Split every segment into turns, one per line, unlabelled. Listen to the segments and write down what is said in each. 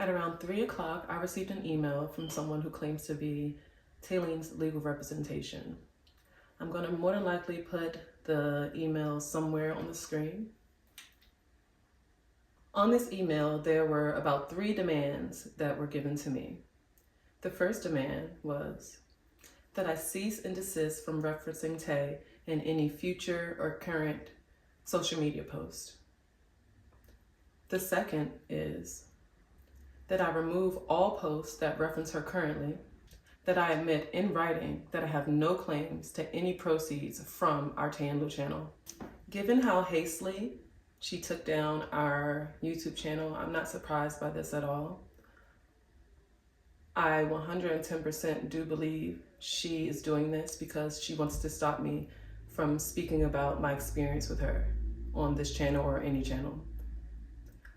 At around 3 o'clock, I received an email from someone who claims to be Tayleen's legal representation. I'm going to more than likely put the email somewhere on the screen. On this email, there were about 3 demands that were given to me. The first demand was that I cease and desist from referencing Tay in any future or current social media post. The second is that I remove all posts that reference her currently, that I admit in writing that I have no claims to any proceeds from our Tay and Lou channel. Given how hastily she took down our YouTube channel, I'm not surprised by this at all. I 110% do believe she is doing this because she wants to stop me from speaking about my experience with her on this channel or any channel.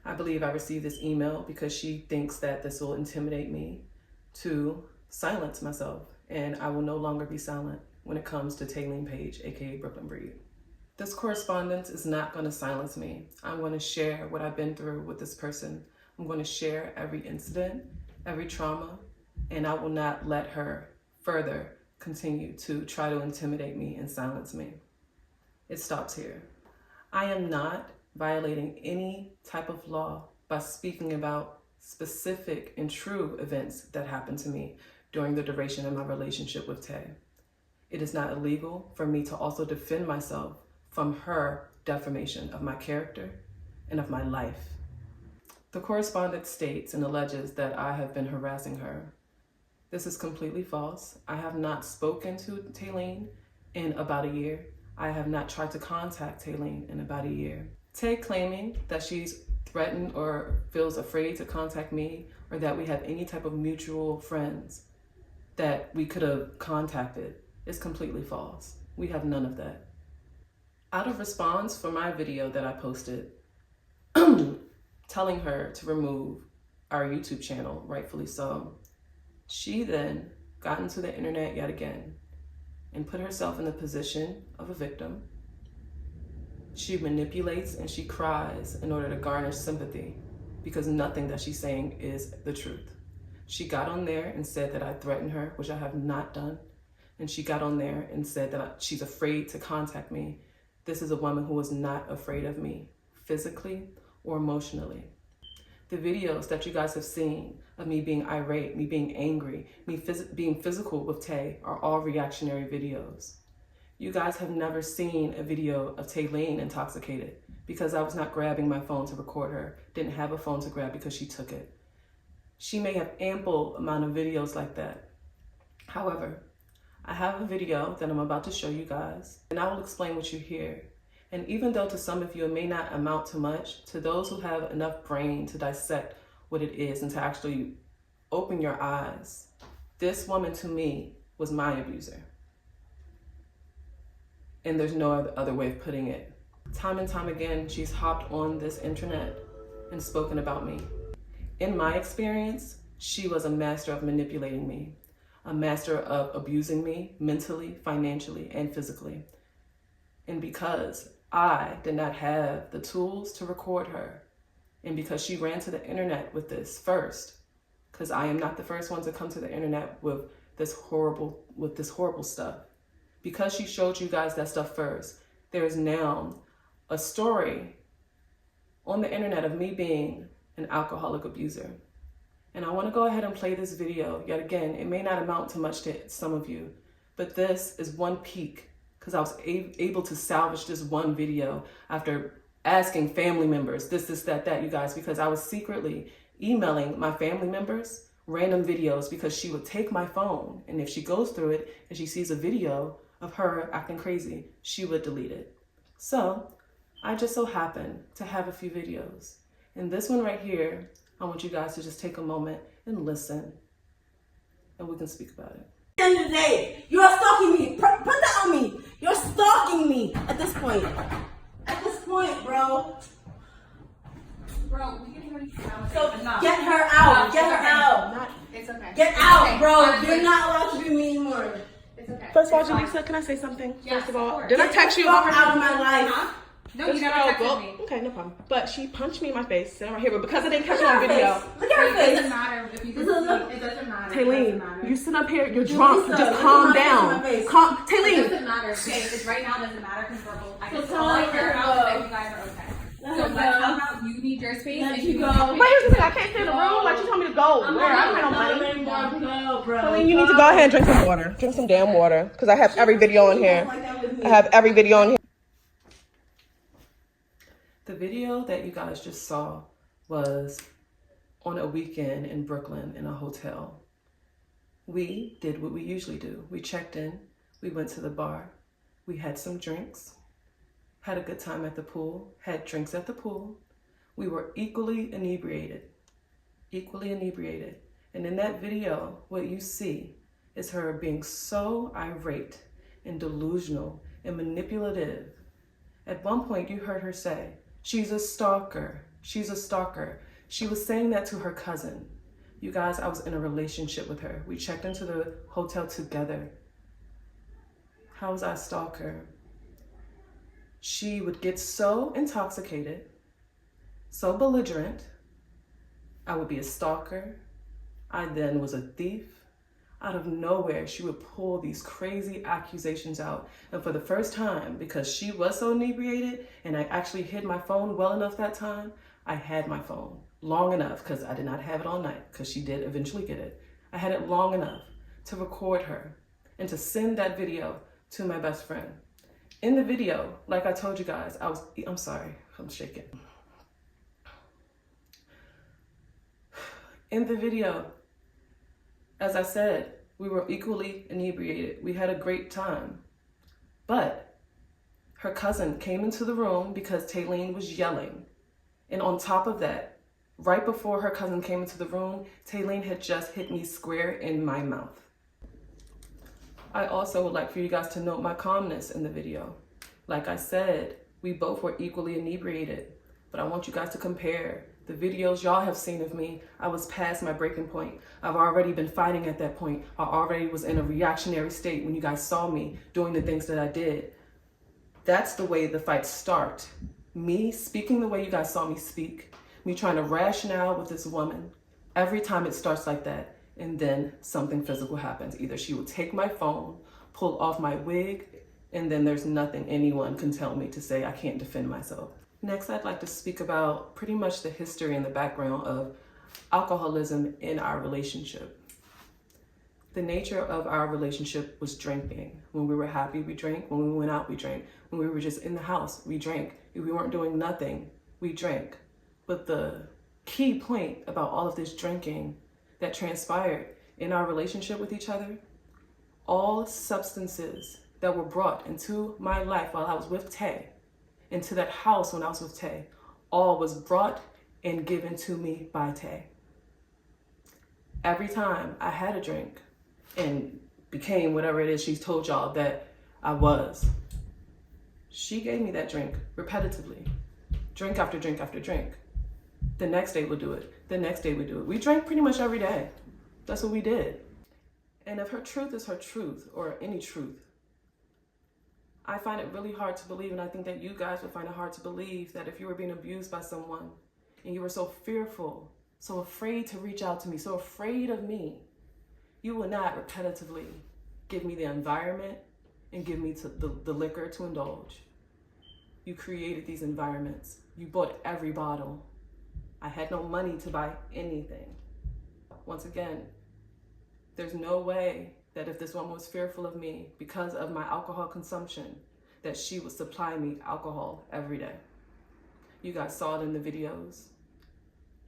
I believe I received this email because she thinks that this will intimidate me to silence myself, and I will no longer be silent when it comes to Tayleen Page, aka Brooklyn Breed. This correspondence is not going to silence me. I'm going to share what I've been through with this person. I'm going to share every incident, every trauma, and I will not let her further continue to try to intimidate me and silence me. It stops here. I am not violating any type of law by speaking about specific and true events that happened to me during the duration of my relationship with Tay. It is not illegal for me to also defend myself from her defamation of my character and of my life. The correspondence states and alleges that I have been harassing her. This is completely false. I have not spoken to Tayleen in about a year. I have not tried to contact Tayleen in about a year. Tay claiming that she's threatened or feels afraid to contact me, or that we have any type of mutual friends that we could have contacted, is completely false. We have none of that. Out of response for my video that I posted, telling her to remove our YouTube channel, rightfully so, she then got into the internet yet again and put herself in the position of a victim. She manipulates and she cries in order to garner sympathy because nothing that she's saying is the truth. She got on there and said that I threatened her, which I have not done. And she got on there and said that she's afraid to contact me. This is a woman who is not afraid of me, physically or emotionally. The videos that you guys have seen of me being irate, me being angry, me being physical with Tay are all reactionary videos. You guys have never seen a video of Tayleen intoxicated because I was not grabbing my phone to record her, didn't have a phone to grab because she took it. She may have ample amount of videos like that. However, I have a video that I'm about to show you guys, and I will explain what you hear. And even though to some of you it may not amount to much, to those who have enough brain to dissect what it is and to actually open your eyes, this woman to me was my abuser. And there's no other way of putting it. Time and time again, she's hopped on this internet and spoken about me. In my experience, she was a master of manipulating me, a master of abusing me mentally, financially, and physically. And because I did not have the tools to record her, and because she ran to the internet with this first, because I am not the first one to come to the internet with this horrible stuff, because she showed you guys that stuff first, there is now a story on the internet of me being an alcoholic abuser. And I want to go ahead and play this video yet again. It may not amount to much to some of you, but this is one peek because I was able to salvage this one video after asking family members, this, that, you guys, because I was secretly emailing my family members random videos because she would take my phone, and if she goes through it and she sees a video of her acting crazy, she would delete it. So I just so happen to have a few videos. And this one right here, I want you guys to just take a moment and listen, and we can speak about it.
At the end of the day, you're stalking me. Put that on me. You're stalking me at this point. At this point, bro.
Bro, we can hear you.
So get her out. Get her out.
It's okay.
Get out, bro. You're not allowed to be me anymore.
It's okay.
First of all, Jaleesa, can I say something?
Yes,
First of all,
of
did I text you about her?
Out of my life.
Huh? No,
This
you never
girl
texted
go-
me.
Okay, no problem. But she punched me in my face, sitting right here. But because I didn't catch it on video,
Look at her face. It doesn't matter if you can see. It doesn't matter. It doesn't
Taylene,
matter.
you sit up here, you're drunk.
Lisa,
Just
look
calm
at my face
down.
in my face.
Calm,
It
Taylene.
doesn't matter. Okay, it's right now doesn't matter because we're both. I
So
just
tell
all I
her
care
to
about
go.
is that you guys are okay.
Let
So
her
let's
go.
talk about you need your space
Let
and
you
you
go.
need your
But here's the
space.
thing, I can't stay in the room. Like you told me to go. Where? I don't have no money.
No.
Taylene, you need to go ahead and drink some water. Drink some damn water. Because I have every video on here. I have every video on here.
The video that you guys just saw was on a weekend in Brooklyn in a hotel. We did what we usually do. We checked in, we went to the bar, we had some drinks, had a good time at the pool, had drinks at the pool. We were equally inebriated. And in that video, what you see is her being so irate and delusional and manipulative. At one point, you heard her say, she's a stalker. She's a stalker. She was saying that to her cousin. You guys, I was in a relationship with her. We checked into the hotel together. How was I a stalker? She would get so intoxicated, so belligerent. I would be a stalker. I then was a thief. Out of nowhere, she would pull these crazy accusations out. And for the first time, because she was so inebriated and I actually hid my phone well enough that time, I had my phone long enough, because I did not have it all night, because she did eventually get it. I had it long enough to record her and to send that video to my best friend. In the video, like I told you guys, I'm sorry, I'm shaking. In the video, as I said, we were equally inebriated. We had a great time. But her cousin came into the room because Taylene was yelling. And on top of that, right before her cousin came into the room, Taylene had just hit me square in my mouth. I also would like for you guys to note my calmness in the video. Like I said, we both were equally inebriated, but I want you guys to compare. The videos y'all have seen of me, I was past my breaking point. I've already been fighting at that point. I already was in a reactionary state when you guys saw me doing the things that I did. That's the way the fights start. Me speaking the way you guys saw me speak, me trying to rationale with this woman. Every time it starts like that, and then something physical happens. Either she will take my phone, pull off my wig, and then there's nothing anyone can tell me to say I can't defend myself. Next, I'd like to speak about pretty much the history and the background of alcoholism in our relationship. The nature of our relationship was drinking. When we were happy, we drank. When we went out, we drank. When we were just in the house, we drank. If we weren't doing nothing, we drank. But the key point about all of this drinking that transpired in our relationship with each other, all substances that were brought into my life while I was with Tay, into that house when I was with Tay, all was brought and given to me by Tay. Every time I had a drink and became whatever it is she's told y'all that I was, she gave me that drink repetitively, drink after drink after drink. The next day we'll do it. The next day we do it. We drank pretty much every day. That's what we did. And if her truth is her truth, or any truth, I find it really hard to believe, and I think that you guys would find it hard to believe, that if you were being abused by someone and you were so fearful, so afraid to reach out to me, so afraid of me, you would not repetitively give me the environment and give me the liquor to indulge. You created these environments. You bought every bottle. I had no money to buy anything. Once again, there's no way that if this woman was fearful of me because of my alcohol consumption, that she would supply me alcohol every day. You guys saw it in the videos.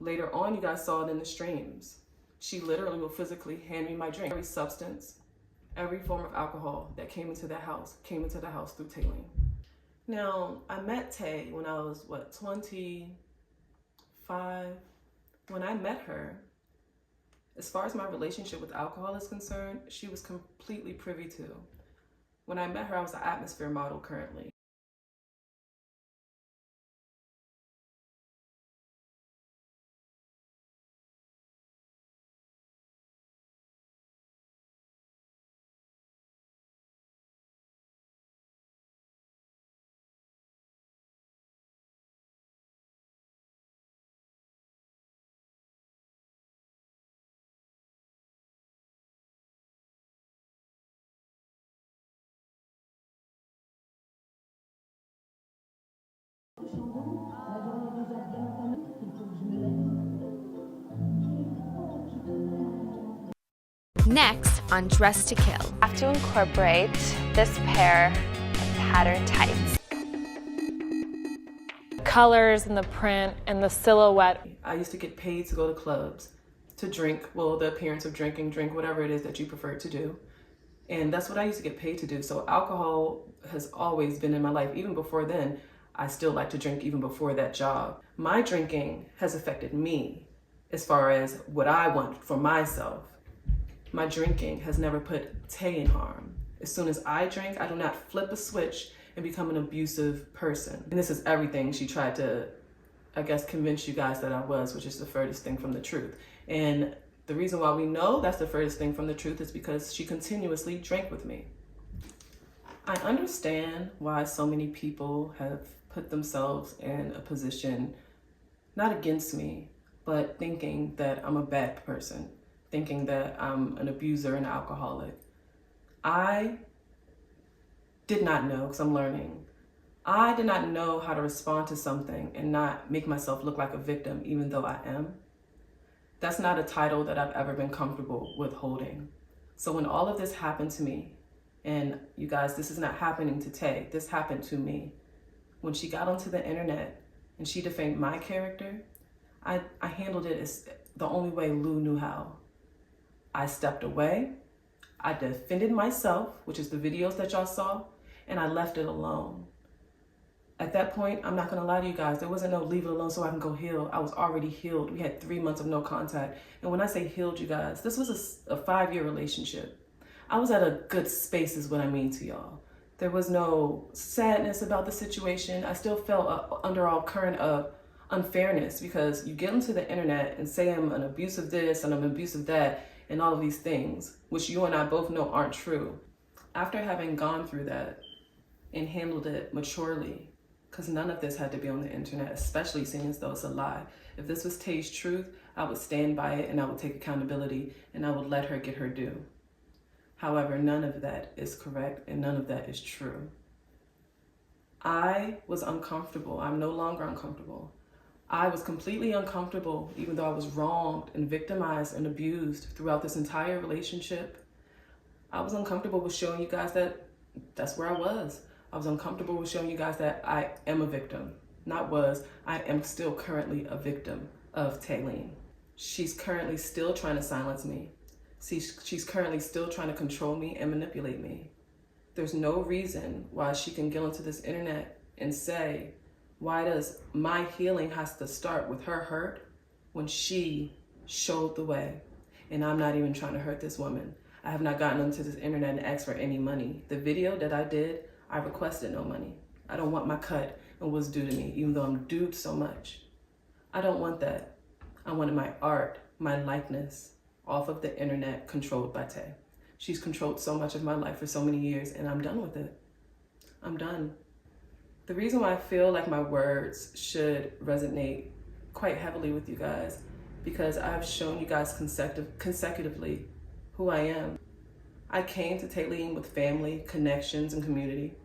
Later on, you guys saw it in the streams. She literally will physically hand me my drink. Every substance, every form of alcohol that came into the house through Taylene. Now, I met Tay when I was, 25? When I met her, as far as my relationship with alcohol is concerned, she was completely privy to. When I met her, I was an atmosphere model currently.
Next on Dress to Kill.
Have to incorporate this pair of patterned tights.
Colors and the print and the silhouette.
I used to get paid to go to clubs, to drink, well, the appearance of drinking, drink whatever it is that you prefer to do. And that's what I used to get paid to do. So alcohol has always been in my life. Even before then, I still like to drink even before that job. My drinking has affected me as far as what I want for myself. My drinking has never put Tay in harm. As soon as I drink, I do not flip a switch and become an abusive person. And this is everything she tried to, I guess, convince you guys that I was, which is the furthest thing from the truth. And the reason why we know that's the furthest thing from the truth is because she continuously drank with me. I understand why so many people have put themselves in a position, not against me, but thinking that I'm a bad person, thinking that I'm an abuser and alcoholic. I did not know, because I'm learning. I did not know how to respond to something and not make myself look like a victim, even though I am. That's not a title that I've ever been comfortable with holding. So when all of this happened to me, and you guys, this is not happening to Tay, this happened to me. When she got onto the internet and she defamed my character, I handled it as the only way Lou knew how. I stepped away, I defended myself, which is the videos that y'all saw, and I left it alone. At that point, I'm not gonna lie to you guys, there wasn't no leave it alone so I can go heal. I was already healed. We had 3 months of no contact. And when I say healed, you guys, this was a 5-year relationship. I was at a good space is what I mean to y'all. There was no sadness about the situation. I still felt under all current of unfairness because you get into the internet and say I'm an abusive this and I'm an abusive that and all of these things, which you and I both know aren't true. After having gone through that and handled it maturely, because none of this had to be on the internet, especially seeing as though it's a lie. If this was Tay's truth, I would stand by it and I would take accountability and I would let her get her due. However, none of that is correct and none of that is true. I was uncomfortable. I'm no longer uncomfortable. I was completely uncomfortable, even though I was wronged and victimized and abused throughout this entire relationship. I was uncomfortable with showing you guys that that's where I was. I was uncomfortable with showing you guys that I am a victim. Not was, I am still currently a victim of Taylene. She's currently still trying to silence me. She's currently still trying to control me and manipulate me. There's no reason why she can get onto this internet and say, why does my healing has to start with her hurt when she showed the way? And I'm not even trying to hurt this woman. I have not gotten onto this internet and asked for any money. The video that I did, I requested no money. I don't want my cut and what's due to me, even though I'm due so much. I don't want that. I wanted my art, my likeness, off of the internet, controlled by Tay. She's controlled so much of my life for so many years, and I'm done with it. I'm done. The reason why I feel like my words should resonate quite heavily with you guys, because I've shown you guys consecutively who I am. I came to Taylene with family, connections, and community.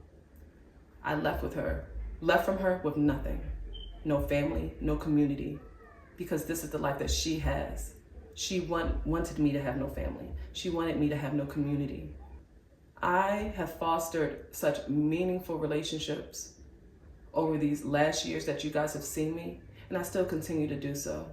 I left from her with nothing. No family, no community, because this is the life that she has. She wanted me to have no family. She wanted me to have no community. I have fostered such meaningful relationships over these last years that you guys have seen me, and I still continue to do so.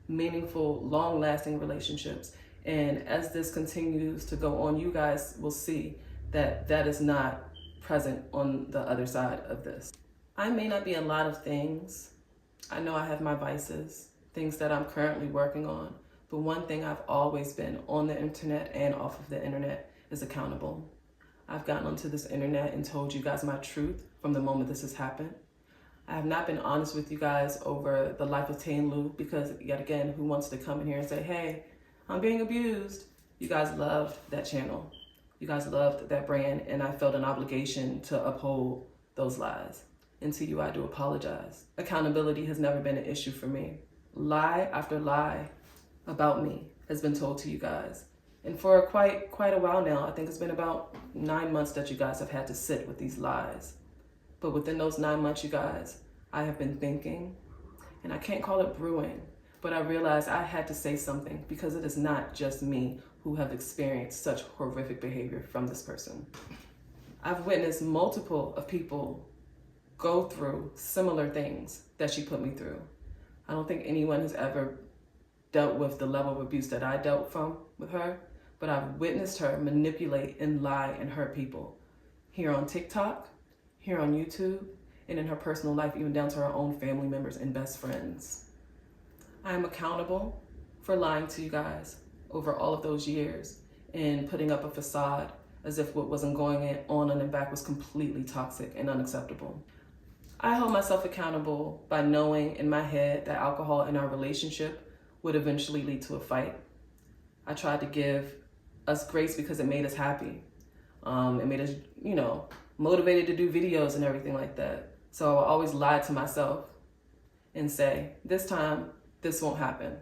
Meaningful, long-lasting relationships. And as this continues to go on, you guys will see that that is not present on the other side of this. I may not be a lot of things. I know I have my vices, things that I'm currently working on. But one thing I've always been on the internet and off of the internet is accountable. I've gotten onto this internet and told you guys my truth from the moment this has happened. I have not been honest with you guys over the life of Tay and Lou because, yet again, who wants to come in here and say, hey, I'm being abused? You guys loved that channel. You guys loved that brand, and I felt an obligation to uphold those lies. And to you, I do apologize. Accountability has never been an issue for me. Lie after lie about me has been told to you guys. And for quite a while now, I think it's been about 9 months that you guys have had to sit with these lies. But within those 9 months, you guys, I have been thinking, and I can't call it brewing, but I realized I had to say something because it is not just me who have experienced such horrific behavior from this person. I've witnessed multiple of people go through similar things that she put me through. I don't think anyone has ever dealt with the level of abuse that I dealt from with her, but I've witnessed her manipulate and lie and hurt people here on TikTok, here on YouTube, and in her personal life, even down to her own family members and best friends. I am accountable for lying to you guys over all of those years and putting up a facade as if what wasn't going on in the back was completely toxic and unacceptable. I hold myself accountable by knowing in my head that alcohol in our relationship would eventually lead to a fight. I tried to give us grace because it made us happy. It made us, motivated to do videos and everything like that. So I always lied to myself and say, this time, this won't happen.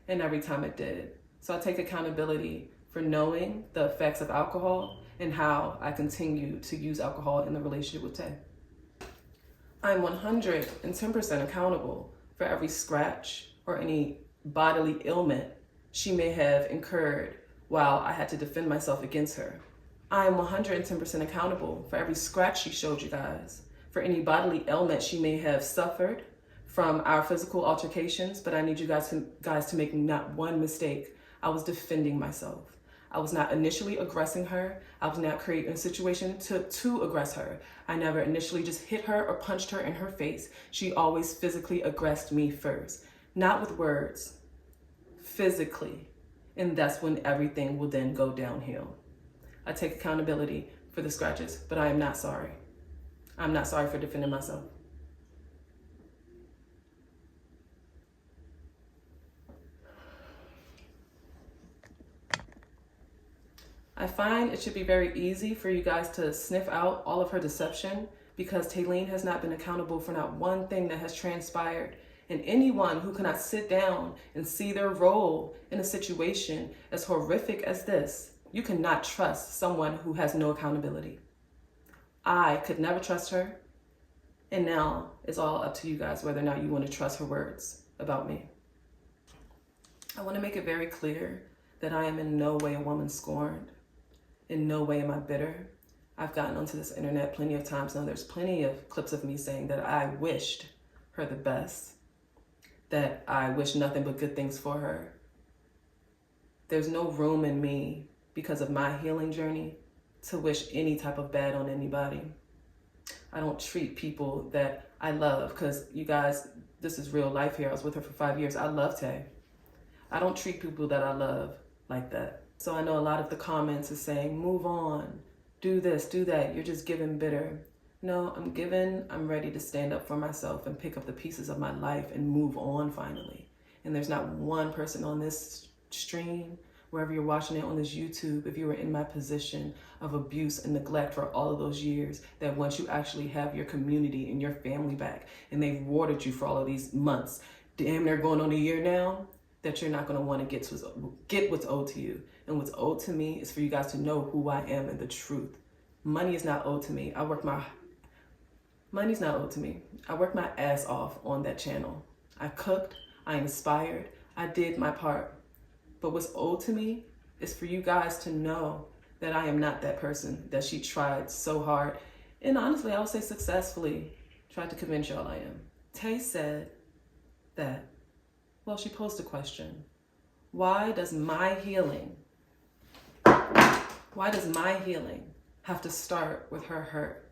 And every time it did. So I take accountability for knowing the effects of alcohol and how I continue to use alcohol in the relationship with Tay. I'm 110% accountable for every scratch or any bodily ailment she may have incurred while I had to defend myself against her. I am 110% accountable for every scratch she showed you guys, for any bodily ailment she may have suffered from our physical altercations, but I need you guys to make not one mistake. I was defending myself. I was not initially aggressing her. I was not creating a situation to aggress her. I never initially just hit her or punched her in her face. She always physically aggressed me first, not with words, physically. And that's when everything will then go downhill. I take accountability for the scratches, but I am not sorry. I'm not sorry for defending myself. I find it should be very easy for you guys to sniff out all of her deception because Taylene has not been accountable for not one thing that has transpired. And anyone who cannot sit down and see their role in a situation as horrific as this, you cannot trust someone who has no accountability. I could never trust her. And now it's all up to you guys whether or not you want to trust her words about me. I want to make it very clear that I am in no way a woman scorned. In no way am I bitter. I've gotten onto this internet plenty of times now. There's plenty of clips of me saying that I wished her the best, that I wish nothing but good things for her. There's no room in me, because of my healing journey, to wish any type of bad on anybody. I don't treat people that I love, because you guys, this is real life here. I was with her for 5 years. I love Tay. I don't treat people that I love like that. So I know a lot of the comments is saying, move on, do this, do that. You're just giving bitter. No, I'm ready to stand up for myself and pick up the pieces of my life and move on finally. And there's not one person on this stream, wherever you're watching it on this YouTube, if you were in my position of abuse and neglect for all of those years, that once you actually have your community and your family back and they've rewarded you for all of these months, damn near going on a year now, that you're not going to want to get what's owed to you. And what's owed to me is for you guys to know who I am and the truth. Money is not owed to me. Money's not owed to me. I worked my ass off on that channel. I cooked, I inspired, I did my part. But what's owed to me is for you guys to know that I am not that person that she tried so hard, and honestly, I would say successfully, tried to convince y'all I am. Tay said that, well, she posed a question. Why does my healing have to start with her hurt?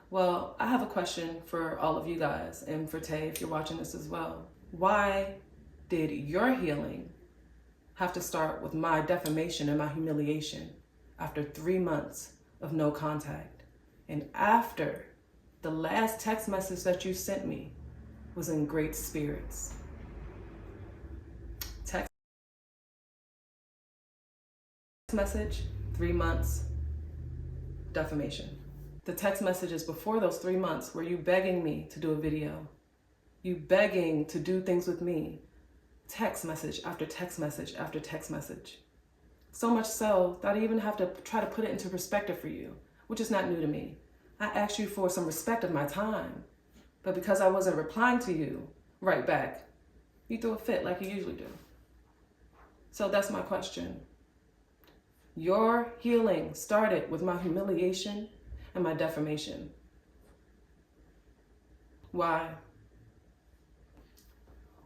Well, I have a question for all of you guys, and for Tay, if you're watching this as well. Why did your healing have to start with my defamation and my humiliation after 3 months of no contact? And after the last text message that you sent me was in great spirits. Text message, 3 months, defamation. The text messages before those 3 months were you begging me to do a video, you begging to do things with me. Text message after text message after text message. So much so that I even have to try to put it into perspective for you, which is not new to me. I asked you for some respect of my time. But because I wasn't replying to you right back, you threw a fit like you usually do. So that's my question. Your healing started with my humiliation and my defamation. Why?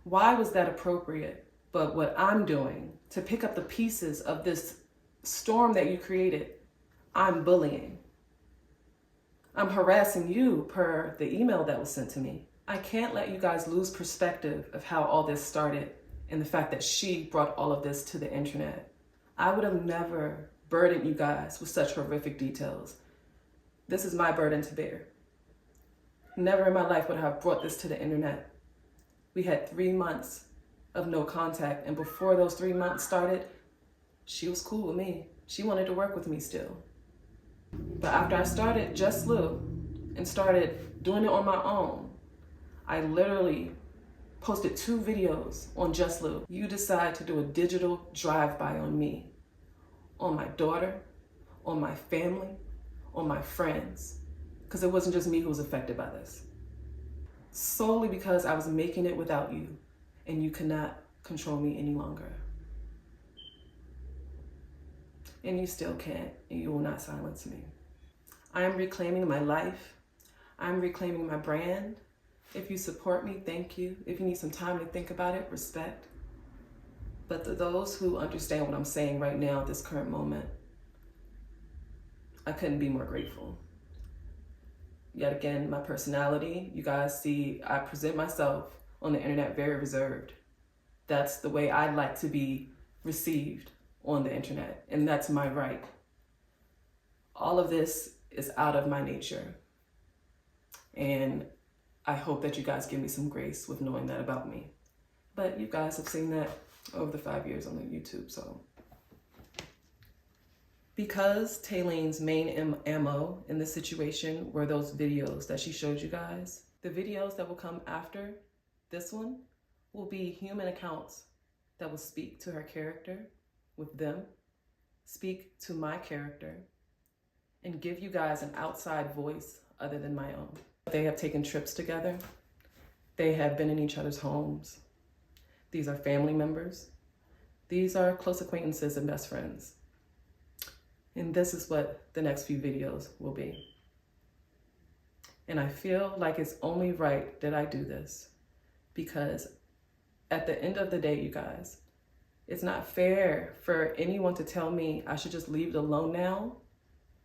Why was that appropriate? But what I'm doing to pick up the pieces of this storm that you created, I'm bullying. I'm harassing you per the email that was sent to me. I can't let you guys lose perspective of how all this started and the fact that she brought all of this to the internet. I would have never burdened you guys with such horrific details. This is my burden to bear. Never in my life would I have brought this to the internet. We had 3 months of no contact, and before those 3 months started, she was cool with me. She wanted to work with me still. But after I started Just Lou and started doing it on my own, I literally posted 2 videos on Just Lou. You decide to do a digital drive-by on me, on my daughter, on my family, on my friends, because it wasn't just me who was affected by this. Solely because I was making it without you, and you cannot control me any longer. And you still can't, and you will not silence me. I am reclaiming my life. I'm reclaiming my brand. If you support me, thank you. If you need some time to think about it, respect. But to those who understand what I'm saying right now at this current moment, I couldn't be more grateful. Yet again, my personality, you guys see, I present myself on the internet very reserved. That's the way I like to be received on the internet, and that's my right. All of this is out of my nature, and I hope that you guys give me some grace with knowing that about me. But you guys have seen that over the 5 years on the YouTube, so. Because Tayleen's main MO in this situation were those videos that she showed you guys, the videos that will come after this one will be human accounts that will speak to her character with them, speak to my character, and give you guys an outside voice other than my own. They have taken trips together. They have been in each other's homes. These are family members. These are close acquaintances and best friends. And this is what the next few videos will be. And I feel like it's only right that I do this, because at the end of the day, you guys, it's not fair for anyone to tell me I should just leave it alone now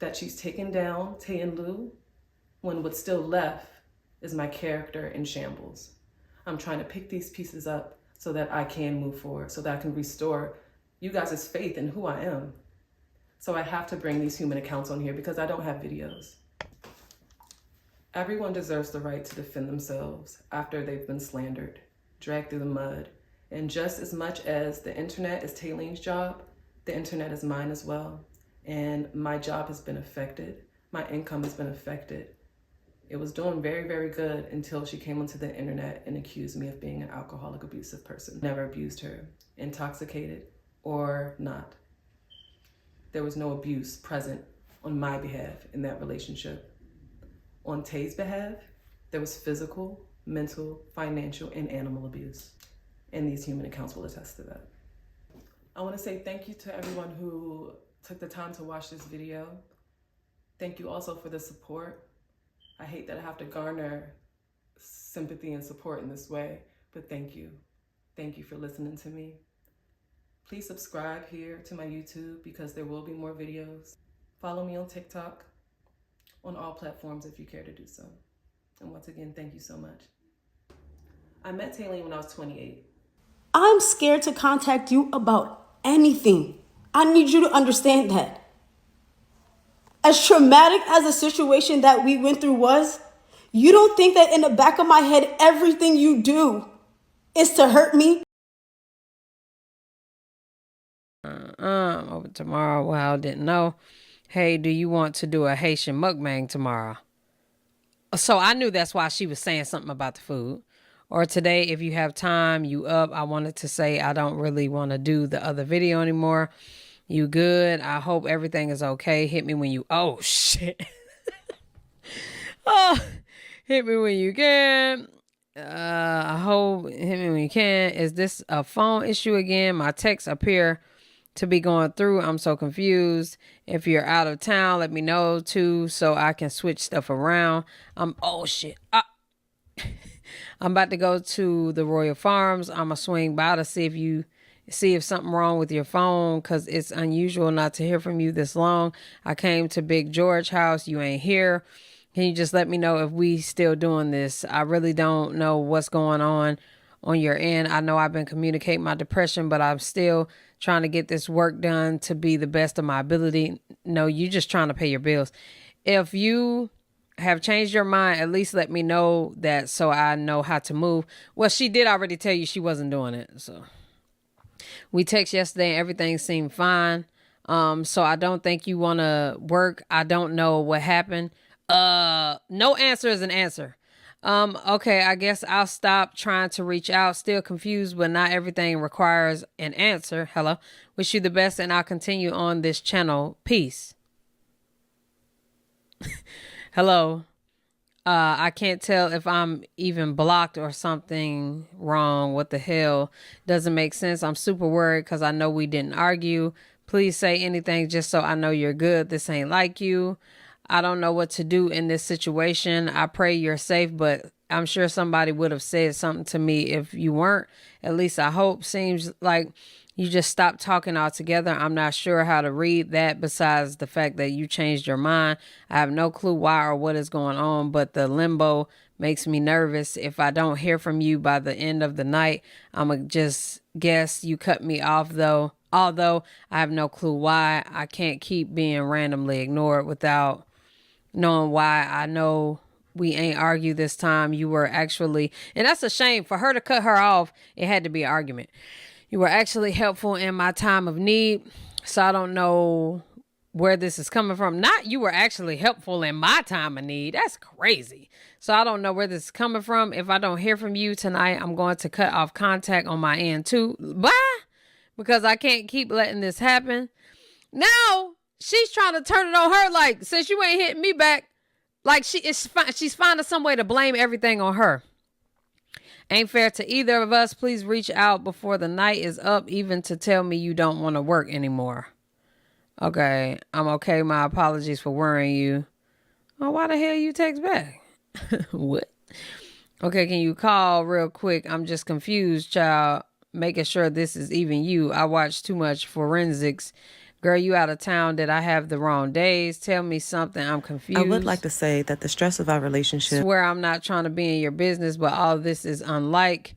that she's taken down Tay and Lou, when what's still left is my character in shambles. I'm trying to pick these pieces up so that I can move forward, so that I can restore you guys' faith in who I am. So I have to bring these human accounts on here because I don't have videos. Everyone deserves the right to defend themselves after they've been slandered, dragged through the mud. And just as much as the internet is Tayleen's job, the internet is mine as well. And my job has been affected. My income has been affected. It was doing very, very good until she came onto the internet and accused me of being an alcoholic, abusive person. Never abused her, intoxicated or not. There was no abuse present on my behalf in that relationship. On Tay's behalf, there was physical, mental, financial, and animal abuse. And these human accounts will attest to that. I want to say thank you to everyone who took the time to watch this video. Thank you also for the support. I hate that I have to garner sympathy and support in this way, but thank you. Thank you for listening to me. Please subscribe here to my YouTube because there will be more videos. Follow me on TikTok, on all platforms if you care to do so. And once again, thank you so much. I met Tayleen when I was 28.
I'm scared to contact you about anything. I need you to understand that. As traumatic as the situation that we went through was, you don't think that in the back of my head, everything you do is to hurt me?
Over tomorrow. Well, I didn't know. Hey, do you want to do a Haitian mukbang tomorrow? So I knew that's why she was saying something about the food. Or today, if you have time, you up. I wanted to say I don't really want to do the other video anymore. You good? I hope everything is okay. Hit me when you... Oh, shit. Oh, Hit me when you can. I hope hit me when you can. Is this a phone issue again? My texts appear to be going through. I'm so confused. If you're out of town, let me know too so I can switch stuff around. Oh shit. I'm about to go to the Royal Farms. I'm gonna swing by to see if something wrong with your phone, because it's unusual not to hear from you this long. I came to Big George house. You ain't here. Can you just let me know if we still doing this? I really don't know what's going on your end. I know I've been communicating my depression, but I'm still trying to get this work done to be the best of my ability. No, you just trying to pay your bills. If you have changed your mind, at least let me know that so I know how to move. Well, she did already tell you she wasn't doing it. So we text yesterday and everything seemed fine. So I don't think you want to work. I don't know what happened. No answer is an answer. Okay, I guess I'll stop trying to reach out. Still confused, but not everything requires an answer. Hello. Wish you the best, and I'll continue on this channel. Peace. Hello. I can't tell if I'm even blocked or something wrong. What the hell? Doesn't make sense. I'm super worried because I know we didn't argue. Please say anything just so I know you're good. This ain't like you. I don't know what to do in this situation. I pray you're safe, but I'm sure somebody would have said something to me if you weren't. At least I hope. Seems like you just stopped talking altogether. I'm not sure how to read that besides the fact that you changed your mind. I have no clue why or what is going on, but the limbo makes me nervous. If I don't hear from you by the end of the night, I'm going to just guess you cut me off though. Although I have no clue why. I can't keep being randomly ignored without knowing why. I know we ain't argued this time. You were actually, and that's a shame for her to cut her off. It had to be an argument. You were actually helpful in my time of need. So I don't know where this is coming from. Not you were actually helpful in my time of need. That's crazy. So I don't know where this is coming from. If I don't hear from you tonight, I'm going to cut off contact on my end too. Bye. Because I can't keep letting this happen. Now she's trying to turn it on her. Like, since you ain't hitting me back, like she's finding some way to blame everything on her. Ain't fair to either of us. Please reach out before the night is up, even to tell me you don't want to work anymore. Okay, I'm okay. My apologies for worrying you. Oh, why the hell you text back? What? Okay, can you call real quick? I'm just confused, child. Making sure this is even you. I watched too much forensics. Girl, you out of town. Did I have the wrong days? Tell me something. I'm confused.
I would like to say that the stress of our relationship.
Swear I'm not trying to be in your business, but all this is unlike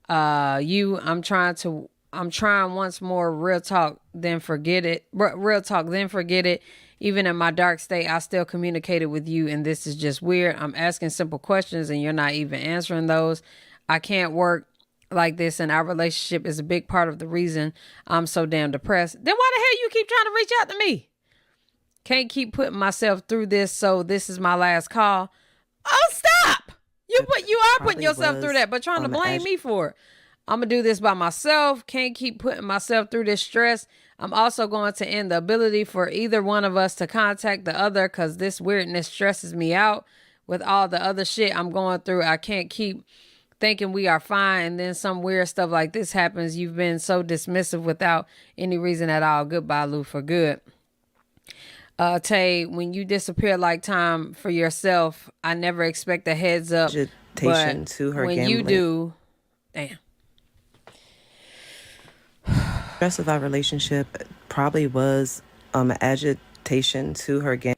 you. I'm trying once more. Real talk, then forget it. Real talk, then forget it. Even in my dark state, I still communicated with you, and this is just weird. I'm asking simple questions, and you're not even answering those. I can't work like this, and our relationship is a big part of the reason I'm so damn depressed. Then why the hell you keep trying to reach out to me? Can't keep putting myself through this, so this is my last call. Oh, stop! You are putting yourself through that, but trying to blame me for it. I'm gonna do this by myself. Can't keep putting myself through this stress. I'm also going to end the ability for either one of us to contact the other, because this weirdness stresses me out. With all the other shit I'm going through, I can't keep thinking we are fine, and then some weird stuff like this happens. You've been so dismissive without any reason at all. Goodbye, Lou, for good. Tay, when you disappear like time for yourself, I never expect a heads up.
Agitation to her
when
gambling.
you do, damn.
Stress of our relationship probably was agitation to her gambling.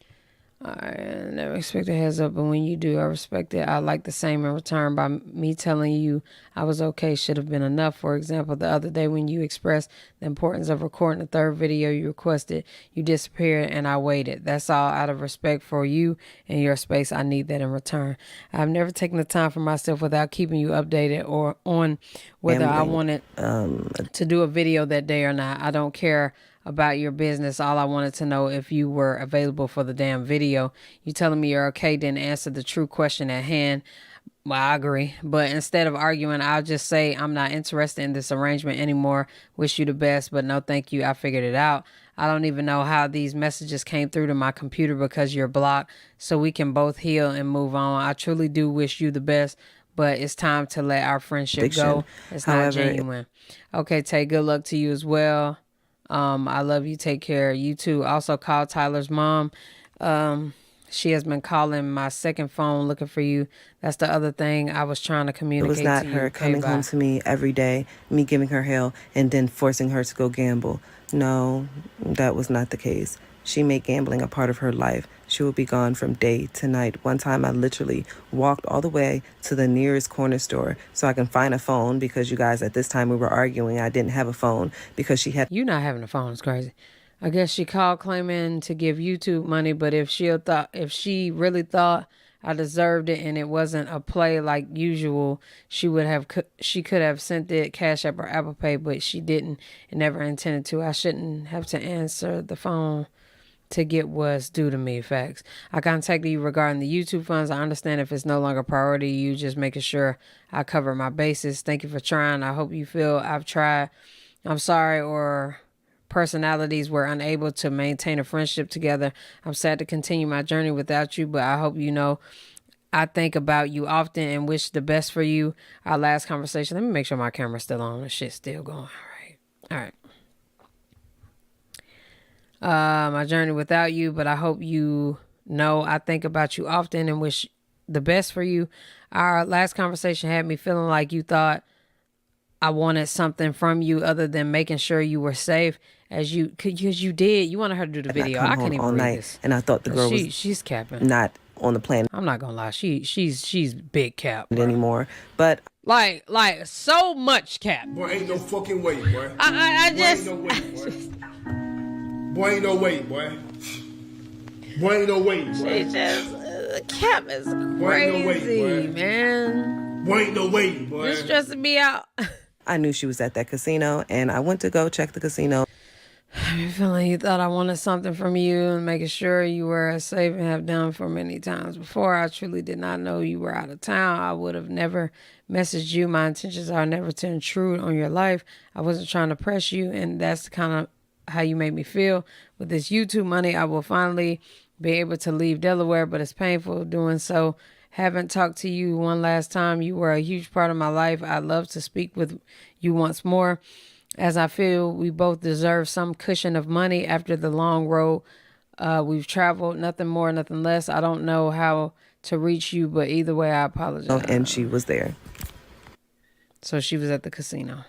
I never expect a heads up, but when you do, I respect it. I like the same in return. By me telling you I was okay should have been enough. For example, the other day when you expressed the importance of recording the third video you requested, you disappeared and I waited. That's all out of respect for you and your space. I need that in return. I've never taken the time for myself without keeping you updated or on whether I wanted to do a video that day or not. I don't care about your business. All I wanted to know if you were available for the damn video. You telling me you're okay didn't answer the true question at hand. Well, I agree. But instead of arguing, I'll just say I'm not interested in this arrangement anymore. Wish you the best, but no thank you. I figured it out. I don't even know how these messages came through to my computer because you're blocked. So we can both heal and move on. I truly do wish you the best, but it's time to let our friendship go. It's not genuine. Okay, Tay, good luck to you as well. I love you. Take care. You too. Also call Tyler's mom. She has been calling my second phone looking for you. That's the other thing I was trying to communicate to you.
It was not her coming home to me every day, me giving her hell, and then forcing her to go gamble. No, that was not the case. She made gambling a part of her life. She will be gone from day to night. One time I literally walked all the way to the nearest corner store so I can find a phone because you guys, at this time we were arguing. I didn't have a phone because she had...
You not having a phone is crazy. I guess she called claiming to give YouTube money, but if she really thought I deserved it and it wasn't a play like usual, she could have sent it Cash App or Apple Pay, but she didn't and never intended to. I shouldn't have to answer the phone to get what's due to me. Facts. I contacted you regarding the YouTube funds. I understand if it's no longer a priority, you just making sure I cover my bases. Thank you for trying. I hope you feel I've tried. I'm sorry or personalities were unable to maintain a friendship together. I'm sad to continue my journey without you, but I hope you know I think about you often and wish the best for you. Our last conversation. Let me make sure my camera's still on. The shit's still going. All right. My journey without you, but I hope you know I think about you often and wish the best for you. Our last conversation had me feeling like you thought I wanted something from you other than making sure you were safe, because you did. You wanted her to do the video. I can't even
all
read
night,
this.
and I thought the girl
she's capping.
not on the planet.
I'm not gonna lie. She's big cap, bro.
Anymore, but
like so much cap.
Boy, ain't no fucking way, boy.
I just.
Boy, ain't no way, boy. Boy, ain't no way, boy. Boy, ain't no way, boy.
She just cap is crazy,
Boy, ain't no way, boy.
Man.
Boy, ain't no way, boy.
You're stressing me out.
I knew she was at that casino, and I went to go check the casino.
I'm feeling you thought I wanted something from you and making sure you were as safe and have done for many times before. I truly did not know you were out of town. I would have never messaged you. My intentions are never to intrude on your life. I wasn't trying to press you, and that's kind of how you made me feel. With this YouTube money, I will finally be able to leave Delaware, but it's painful doing so. Haven't talked to you one last time. You were a huge part of my life. I'd love to speak with you once more, as I feel we both deserve some cushion of money after the long road we've traveled. Nothing more, nothing less. I don't know how to reach you, but either way, I apologize.
And she was there.
So she was at the casino.